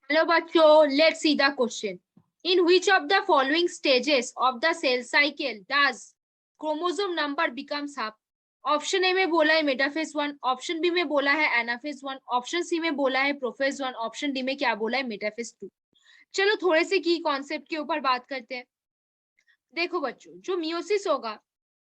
Hello बच्चों, let's see the question. In which of the following stages of the cell cycle does chromosome number becomes half? Option A में बोला है metaphase 1, option B में बोला है anaphase 1, option C में बोला है प्रोफेज 1, ऑप्शन डी में क्या बोला है मेटाफेज 2. चलो थोड़े से की कॉन्सेप्ट के ऊपर बात करते हैं. देखो बच्चों, जो मियोसिस होगा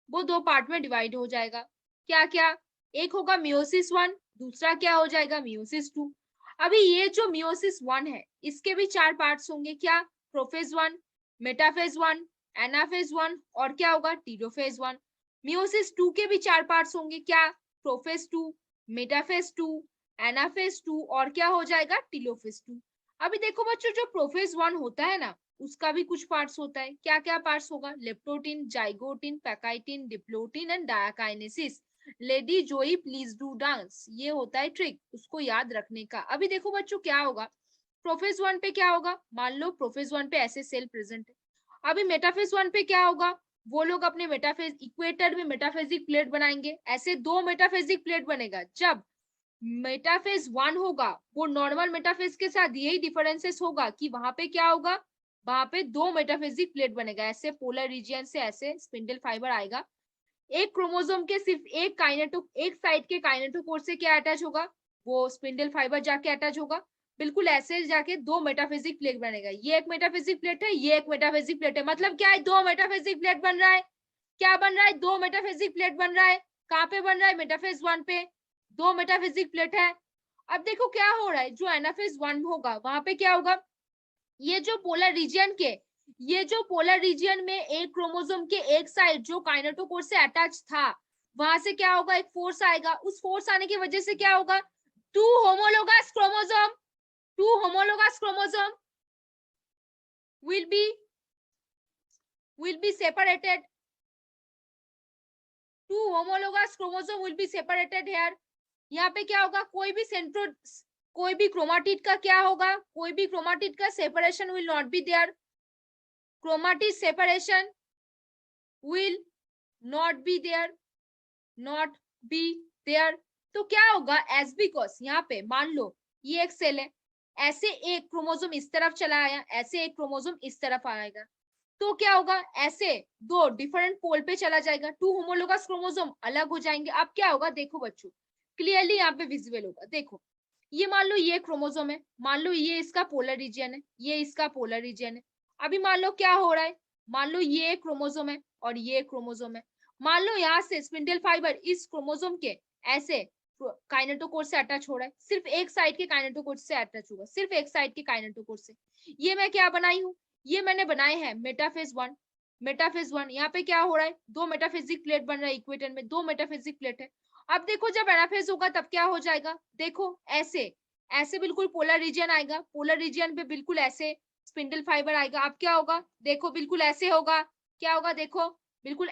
वो दो पार्ट में डिवाइड हो जाएगा. क्या क्या? एक होगा मियोसिस 1, दूसरा क्या हो जाएगा मियोसिस 2. अभी ये जो मियोसिस 1 है इसके भी चार पार्ट्स होंगे. क्या? प्रोफेज 1, मेटाफेज 1, एनाफेज 1 और क्या होगा टीलोफेज 1. मियोसिस 2 के भी चार पार्ट्स होंगे. क्या? प्रोफेज 2, मेटाफेज 2, एनाफेज 2 और क्या हो जाएगा टीलोफेज 2. अभी देखो बच्चों, जो प्रोफेज 1 होता है ना उसका भी कुछ पार्ट्स होता है. क्या क्या पार्ट्स होगा? Leptotene, zygotene, pachytene, diplotene and diakinesis. Lady Zoe please do dance, ये होता है ट्रिक उसको याद रखने का. अभी देखो बच्चों क्या होगा, प्रोफेज 1 पे क्या होगा, मान लो प्रोफेज 1 पे ऐसे सेल प्रेजेंट है. अभी मेटाफेज 1 पे क्या होगा, वो लोग अपने मेटाफेज इक्वेटर में मेटाफेजिक प्लेट बनाएंगे. ऐसे दो मेटाफेजिक प्लेट बनेगा. जब मेटाफेज 1 होगा वो नॉर्मल मेटाफेज के साथ यही डिफरेंसेस होगा कि वहां पे क्या होगा, वहां पे दो मेटाफेजिक प्लेट बनेगा. ऐसे पोलर रीजियन से ऐसे स्पिंडल फाइबर आएगा. एक क्रोमोसोम के सिर्फ एक साइड के काइनेटोकोर से क्या अटैच होगा, वो स्पिंडल फाइबर जाके अटैच होगा. बिल्कुल ऐसे जाके दो मेटाफिजिक प्लेट बनेगा. ये एक मेटाफिजिक प्लेट है, ये एक मेटाफिजिक प्लेट है. मतलब क्या है, दो मेटाफिजिक प्लेट बन रहा है. क्या बन रहा है? दो मेटाफिजिक प्लेट बन रहा है. कहाँ पे बन रहा है? मेटाफेज 1 पे दो मेटाफिजिक प्लेट है. अब देखो क्या हो रहा है, जो एनाफेज 1 होगा वहां पे क्या होगा, ये जो पोलर रीजियन में एक क्रोमोसोम के एक साइड जो काइनेटोकोर से अटैच था, वहां से क्या होगा, एक फोर्स आएगा. उस फोर्स आने की वजह से क्या होगा, two homologous chromosome will be separated. Two homologous chromosome will be separated here. यहाँ पे क्या होगा, कोई भी क्रोमाटिड का क्या होगा, कोई भी क्रोमाटिड का separation will not be there. Chromatid separation will not be there. तो क्या होगा, एज बिकॉज यहाँ पे मान लो ये एक सेल है, ऐसे एक क्रोमोसोम इस तरफ चला आया, ऐसे एक क्रोमोसोम इस तरफ आएगा. तो क्या होगा, ऐसे दो डिफरेंट पोल पे चला जाएगा. टू होमोलोगस क्रोमोसोम अलग हो जाएंगे. अब क्या होगा, देखो बच्चों क्लियरली यहाँ पे विजिबल होगा. देखो ये मान लो ये क्रोमोसोम है, मान लो ये इसका पोलर रीजियन है, ये इसका पोलर रीजियन है. अभी मान लो क्या हो रहा है, मान लो ये क्रोमोसोम है और ये क्रोमोसोम है. मान लो यहाँ से स्पिंडल फाइबर इस क्रोमोसोम के ऐसे काइनेटोकोर से अटैच हो रहा है. सिर्फ एक साइड के काइनेटोकोर से अटैच होगा, सिर्फ एक साइड के काइनेटोकोर से. ये मैं क्या बनाई हूँ, ये मैंने बनाए हैं मेटाफेज 1. मेटाफेज 1 यहाँ पे क्या हो रहा है, दो मेटाफिजिक प्लेट बन रहा है. इक्वेटर में दो मेटाफिजिक प्लेट है. अब देखो जब एनाफेज होगा तब क्या हो जाएगा, देखो ऐसे ऐसे बिल्कुल पोलर रीजियन आएगा. पोलर रीजियन पे बिल्कुल ऐसे स्पिंडल फाइबर आएगा. अब क्या होगा, देखो बिल्कुल ऐसे होगा. क्या होगा, देखो बिल्कुल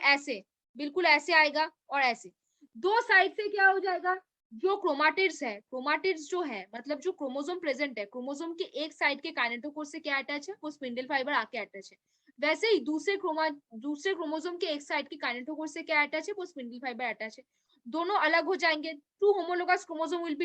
ऐसे आएगा और ऐसे दो साइड से क्या हो जाएगा, जो क्रोमाटिड्स जो है मतलब जो क्रोमोसोम प्रेजेंट है, क्रोमोसोम के एक साइड के काइनेटोकोर से क्या अटैच है, वो स्पिंडल फाइबर आके अटैच है. वैसे ही दूसरे क्रोमोसोम के एक साइड के काइनेटोकोर से क्या अटैच है, वो स्पिंडल फाइबर अटैच है. दोनों अलग हो जाएंगे. Two homologous chromosome will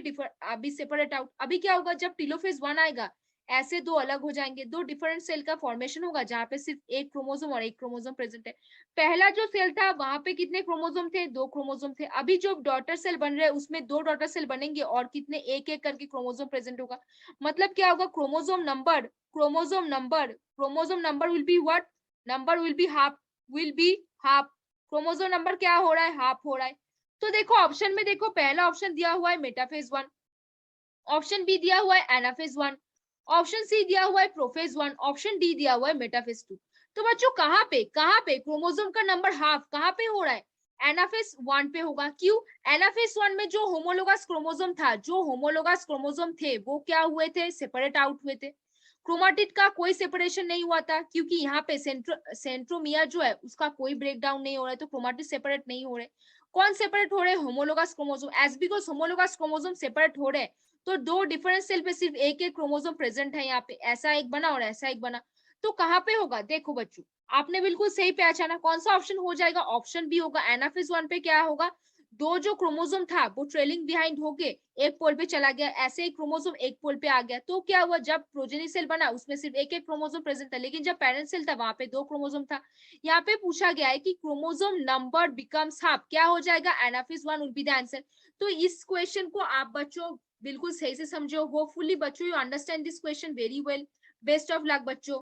be separate out. अभी क्या होगा, जब टीलोफेज 1 आएगा ऐसे दो अलग हो जाएंगे. दो डिफरेंट सेल का फॉर्मेशन होगा जहां पे सिर्फ एक क्रोमोसोम और एक क्रोमोसोम प्रेजेंट है. पहला जो सेल था वहां पे कितने क्रोमोसोम थे, दो क्रोमोसोम थे. अभी जो डॉटर सेल बन रहे हैं उसमें दो डॉटर सेल बनेंगे और कितने, एक एक करके क्रोमोसोम प्रेजेंट होगा. मतलब क्या होगा, chromosome number will be what, number will be half. Chromosome number क्या हो रहा है, हाफ हो रहा है. तो देखो ऑप्शन में देखो, पहला ऑप्शन दिया हुआ है मेटाफेज 1, ऑप्शन बी दिया हुआ है एनाफेज 1, ऑप्शन सी दिया हुआ है प्रोफेज 1, ऑप्शन डी दिया हुआ है मेटाफेज 2. तो बच्चों कहाँ पे क्रोमोसोम का नंबर हाफ कहाँ पे हो रहा है, एनाफेज 1 पे होगा. क्यों, एनाफेज 1 में जो होमोलोगस क्रोमोसोम थे वो क्या हुए थे, सेपरेट आउट हुए थे. क्रोमाटिड का कोई सेपरेशन नहीं हुआ था क्योंकि यहाँ पे सेंट्रोमियर जो है उसका कोई ब्रेकडाउन नहीं हो रहा है, तो क्रोमाटिड सेपरेट नहीं हो रहे. कौन सेपरेट हो रहे हैं, homologous chromosome. As because homologous chromosome separate हो रहे हैं तो दो डिफरेंट सेल पे सिर्फ एक एक क्रोमोसोम प्रेजेंट है. यहाँ पे ऐसा एक बना और ऐसा एक बना. तो कहाँ पे होगा, देखो बच्चों आपने बिल्कुल सही पहचाना. कौन सा ऑप्शन हो जाएगा, ऑप्शन बी होगा. एनाफेज 1 पे क्या होगा, दो जो क्रोमोसोम था वो ट्रेलिंग बिहाइंड होके एक पोल पे चला गया, ऐसे ही क्रोमोसोम एक पोल पे आ गया। तो क्या हुआ, जब प्रोजेनी सेल बना उसमें सिर्फ एक एक क्रोमोसोम प्रेजेंट था, लेकिन जब पेरेंट सेल था वहां पे दो क्रोमोसोम था। यहाँ पे पूछा गया है कि क्रोमोसोम नंबर बिकम्स हाफ, क्या हो जाएगा, एनाफिस 1 विल बी द आंसर। तो इस क्वेश्चन को आप बच्चों बिल्कुल सही से समझो। होपफुली बच्चों you understand this question very well. Best of luck बच्चों।